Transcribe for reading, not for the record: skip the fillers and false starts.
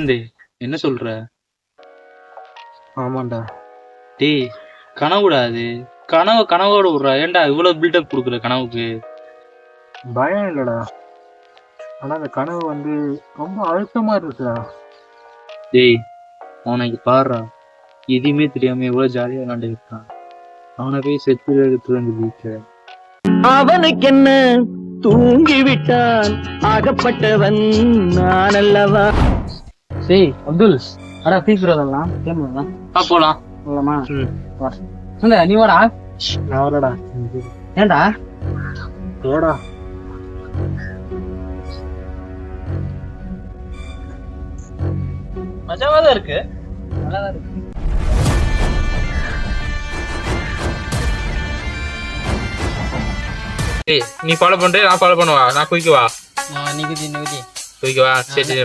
ஆனந்தி, என்ன சொல்ற? ஆமாண்டா. டேய், கனவுடா அது. கனவோட விட்றா. ஏன்டா இவ்வளவு பில்டப் கொடுக்குற கனவுக்கு? பயம் இல்லடா, ஆனா அந்த கனவு ரொம்ப அழுத்தமா இருக்குடா. டேய், அவனுக்கு பாடுறா, எதுவுமே தெரியாம எவ்வளவு ஜாலியா விளாண்டு இருக்கான். அவனை போய் செத்து எடுத்து வந்து வீக்க. அவனுக்கு என்ன, தூங்கி விட்டான், ஆகப்பட்டவன் நான் அல்லவா. சரி அப்துல், அடா சீக்கிரம் கேம் போலாம். போலாமா? நீ வாடா. நான் வரடா. ஏன்டா? போடா. மஜாவாதான் இருக்கு, நல்லாதான் இருக்கு. நீ ஃபாலோ பண்ற, நான் ஃபாலோ பண்ணுவா. நான் குயிக்குவா. நிகுதி குயிக்குவா. சரி